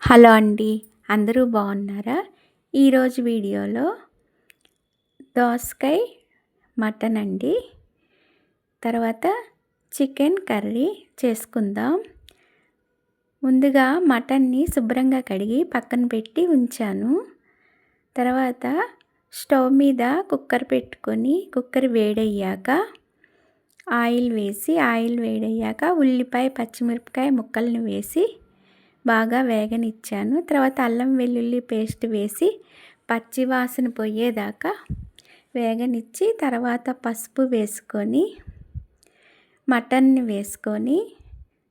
Hello అండి. అందరూ బాగున్నారా? ఈరోజు వీడియోలో దోసకాయ మటన్ అండి. తర్వాత చికెన్ కర్రీ చేసుకుందాం. ముందుగా మటన్ని శుభ్రంగా కడిగి పక్కన పెట్టి ఉంచాను. తర్వాత స్టవ్ మీద కుక్కర్ పెట్టుకొని కుక్కర్ వేడయ్యాక ఆయిల్ వేడయ్యాక ఉల్లిపాయ, పచ్చిమిరపకాయ ముక్కల్ని వేసి బాగా వేగనిచ్చాను. తర్వాత అల్లం వెల్లుల్లి పేస్ట్ వేసి పచ్చి వాసన పోయేదాకా వేగనిచ్చి తర్వాత పసుపు వేసుకొని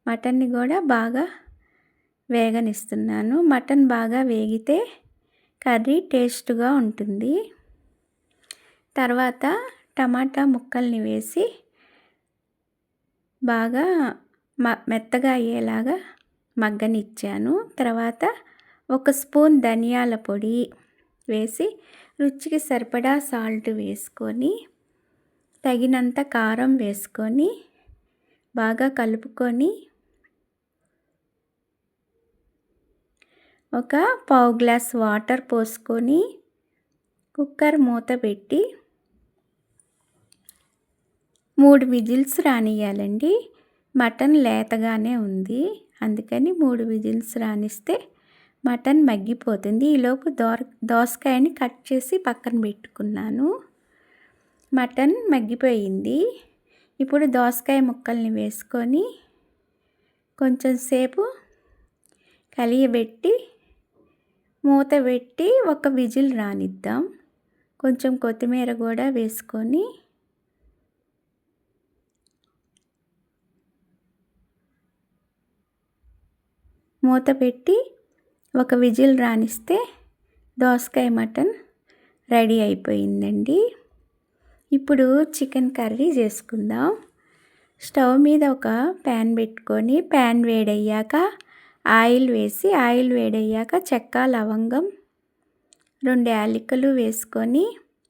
మటన్ని కూడా బాగా వేగనిస్తున్నాను. మటన్ బాగా వేగితే కర్రీ టేస్ట్గా ఉంటుంది. తర్వాత టమాటా ముక్కల్ని వేసి బాగా మెత్తగా అయ్యేలాగా మగ్గనిచ్చాను. తర్వాత 1 స్పూన్ ధనియాల పొడి వేసి రుచికి సరిపడా సాల్ట్ వేసుకొని తగినంత కారం వేసుకొని బాగా కలుపుకొని ఒక పావు గ్లాస్ వాటర్ పోసుకొని కుక్కర్ మూత పెట్టి 3 విజిల్స్ రానియాలండి. మటన్ లేతగానే ఉంది, అందుకని 3 విజిల్స్ రానిస్తే మటన్ మగ్గిపోతుంది. ఈలోపు దోసకాయని కట్ చేసి పక్కన పెట్టుకున్నాను. మటన్ మగ్గిపోయింది. ఇప్పుడు దోసకాయ ముక్కల్ని వేసుకొని కొంచెం సేపు కలియబెట్టి మూత పెట్టి 1 విజిల్ రానిద్దాం. కొంచెం కొత్తిమీర కూడా వేసుకొని మూత పెట్టి 1 విజిల్ రానిస్తే దోసకాయ మటన్ రెడీ అయిపోయిందండి. ఇప్పుడు చికెన్ కర్రీ చేసుకుందాం. స్టవ్ మీద ఒక ప్యాన్ పెట్టుకొని ప్యాన్ వేడయ్యాక ఆయిల్ వేడయ్యాక చెక్క, లవంగం, 2 యాలకులు వేసుకొని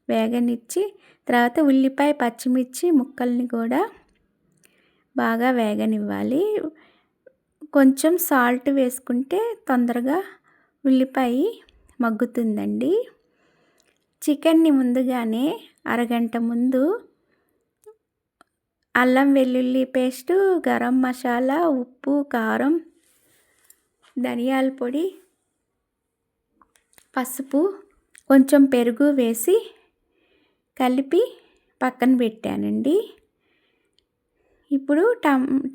వేగనిచ్చి తర్వాత ఉల్లిపాయ, పచ్చిమిర్చి ముక్కల్ని కూడా బాగా వేగనివ్వాలి. కొంచెం సాల్ట్ వేసుకుంటే తొందరగా ఉల్లిపాయ మగ్గుతుందండి. చికెన్ని ముందుగానే అరగంట ముందు అల్లం వెల్లుల్లి పేస్టు, గరం మసాలా, ఉప్పు, కారం, ధనియాల పొడి, పసుపు, కొంచెం పెరుగు వేసి కలిపి పక్కన పెట్టానండి. ఇప్పుడు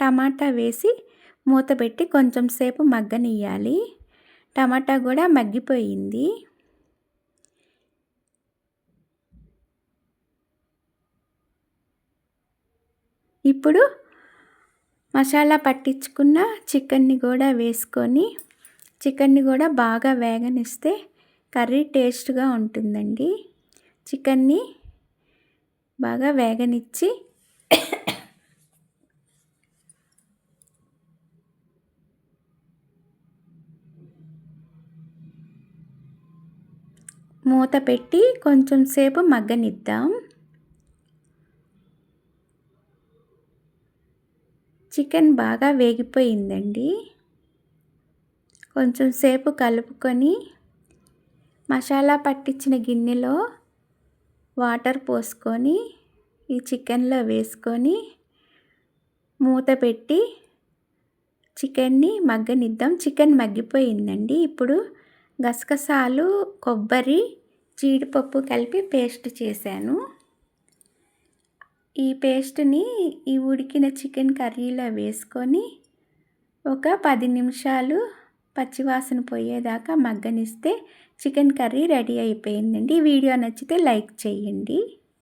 టమాటా వేసి మూత పెట్టి కొంచెం సేపు మగ్గనియ్యాలి. టమాటా కూడా మగ్గిపోయింది. ఇప్పుడు మసాలా పట్టించుకున్న చికెన్ని కూడా వేసుకొని చికెన్ని కూడా బాగా వేగనిస్తే కర్రీ టేస్ట్గా ఉంటుందండి. చికెన్ని బాగా వేగనిచ్చి మూత పెట్టి కొంచెం సేపు మగ్గనిద్దాం. చికెన్ బాగా వేగిపోయిందండి. కొంచెం సేపు కలుపుకొని మసాలా పట్టించిన గిన్నెలో వాటర్ పోసుకొని ఈ చికెన్లో వేసుకొని మూత పెట్టి చికెన్ని మగ్గనిద్దాం. చికెన్ మగ్గిపోయిందండి. ఇప్పుడు గసగసాలు, కొబ్బరి, జీడిపప్పు కలిపి పేస్ట్ చేశాను. ఈ పేస్ట్ని ఈ ఉడికిన చికెన్ కర్రీలో వేసుకొని ఒక 10 నిమిషాలు పచ్చివాసన పోయేదాకా మగ్గనిస్తే చికెన్ కర్రీ రెడీ అయిపోయిందండి. వీడియో నచ్చితే లైక్ చేయండి.